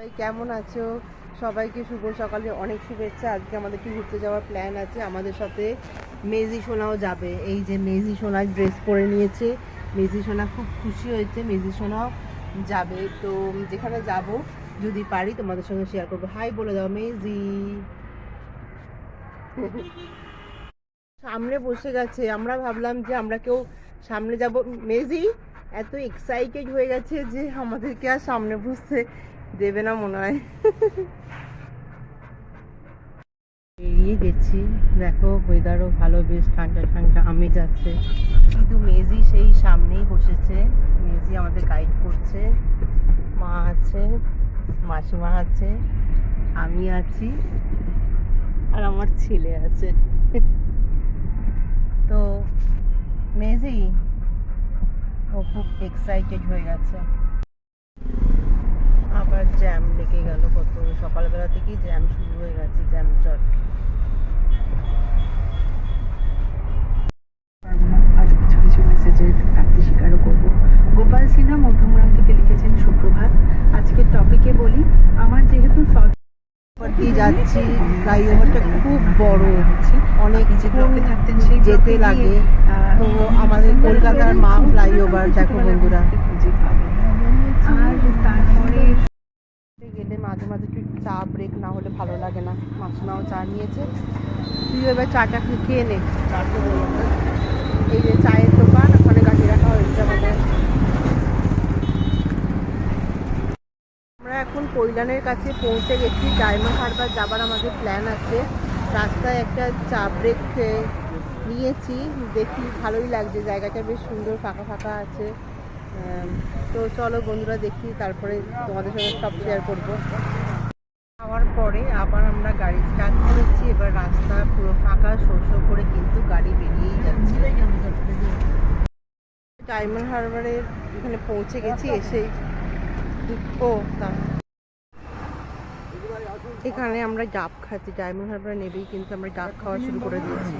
সবাই কেমন আছো? সবাইকে শুভ সকালে অনেক শুভেচ্ছা। আজকে আমাদের একটু ঘুরতে যাওয়ার প্ল্যান আছে। আমাদের সাথে মেজি সোনাও যাবে। এই যে মেজি সোনা ড্রেস পরে নিয়েছে, মেজি সোনা খুব খুশি হয়েছে, মেজি সোনাও যাবে। তো যেখানে যাব যদি পারি তোমাদের সঙ্গে শেয়ার করবো। হাই বলে দাও মেজি। সামনে বসে গেছে, আমরা ভাবলাম যে আমরা কেউ সামনে যাব। মেজি এত এক্সাইটেড হয়ে গেছে যে আমাদেরকে আর সামনে বসতে দেবে না মনে হয়। বেরিয়ে গেছি, দেখো ওয়েদারও ভালো, বেশ ঠান্ডা ঠান্ডা আমেজ আছে। কিন্তু মেজি সেই সামনেই বসেছে, মেজি আমাদের গাইড করছে। মা আছে, মাসিমা আছে, আমি আছি, আর আমার ছেলে আছে। তো মেজি ও খুব এক্সাইটেড হয়ে গেছে। আবার জ্যাম লেগে গেল, কত সকালবেলা থেকেই জ্যাম শুরু হয়ে গেছে, জ্যাম চট। আজ কিছু কিছু মেসেজের প্রাপ্তি স্বীকারও করব। গোপাল সিনহা মধ্যমগ্রাম থেকে লিখেছেন, সুপ্রভাত। আজকের টপিকে বলি, আমার যেহেতু দিয়ে যাচ্ছি, ফ্লাইওভারটা খুব বড়, অনেক যে ব্লকে থাকতেন সেই যেতে লাগে। তো আমাদের কলকাতার মা ফ্লাইওভার দেখো বন্ধুরা। আর তারপরে গেলে মাঝে মাঝে একটু চা ব্রেক না হলে ভালো লাগে না। মাসিমাও চা নিয়েছে, তুই এবার চাটা খেয়ে নে। চাটা বললাম না, এই যে চায়ের দোকান, ওখানে গাড়ি রাখা হয়েছে আমাদের। আমরা এখন কৈলানের কাছে পৌঁছে গেছি। ডায়মন্ড হারবার যাবার আমাদের প্ল্যান আছে। রাস্তায় একটা চা ব্রেক নিয়েছি, দেখি ভালোই লাগছে, জায়গাটা বেশ সুন্দর, ফাঁকা ফাঁকা আছে। তো চলো বন্ধুরা দেখি, তারপরে তোমাদের সঙ্গে সব শেয়ার করবো। খাওয়ার পরে আবার আমরা গাড়ি স্টার্ট করেছি। এবার রাস্তা পুরো ফাঁকা, শো করে কিন্তু গাড়ি বেরিয়েই যাচ্ছে। ডায়মন্ড হারবারের এখানে পৌঁছে গেছি, এসেই এখানে আমরা ডাব খাচ্ছি। ডায়মন্ড হারবার নেবেই কিন্তু আমরা ডাব খাওয়া শুরু করে দিয়েছি।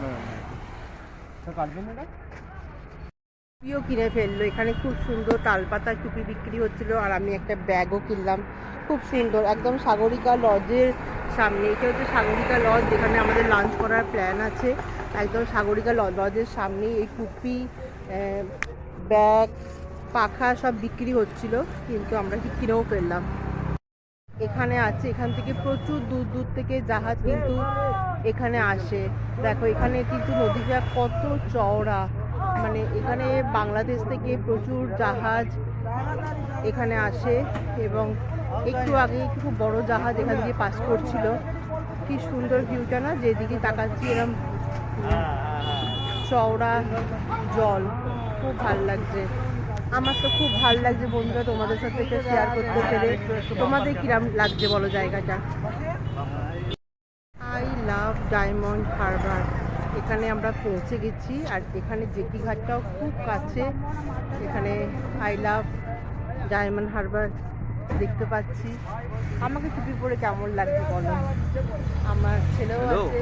টুপিও কিনে ফেললো, এখানে খুব সুন্দর তালপাতার টুপি বিক্রি হচ্ছিল, আর আমি একটা ব্যাগও কিনলাম, খুব সুন্দর, একদম সাগরিকা লজের সামনে। এটা হচ্ছে সাগরিকা লজ, যেখানে আমাদের লাঞ্চ করার প্ল্যান আছে। একদম সাগরিকা লজের সামনেই এই টুপি, ব্যাগ, পাখা সব বিক্রি হচ্ছিল, কিন্তু আমরা কিনেও ফেললাম। এখানে আছে, এখান থেকে প্রচুর দূর দূর থেকে জাহাজ কিন্তু এখানে আসে। দেখো এখানে কিন্তু নদীটা কত চওড়া, মানে এখানে বাংলাদেশ থেকে প্রচুর জাহাজ এখানে আসে। এবং একটু আগে খুব বড় জাহাজ এখান দিয়ে পাস করছিল। কি সুন্দর ভিউটা না, যেদিকে তাকাচ্ছি এরকম চওড়া জল, খুব ভালো লাগছে। আমার তো খুব ভালো লাগছে বন্ধুরা, তোমাদের সাথে এটা শেয়ার করতে পেরে। তোমাদের কিরম লাগছে বলো জায়গাটা? আই লাভ ডায়মন্ড হারবার, এখানে আমরা পৌঁছে গেছি। আর এখানে জেটি ঘাটটাও খুব কাছে। এখানে আই লাভ ডায়মন্ড হারবার দেখতে পাচ্ছি। আমাকে টুপি পরে কেমন লাগছে বলো? আমার ছেলেও আছে,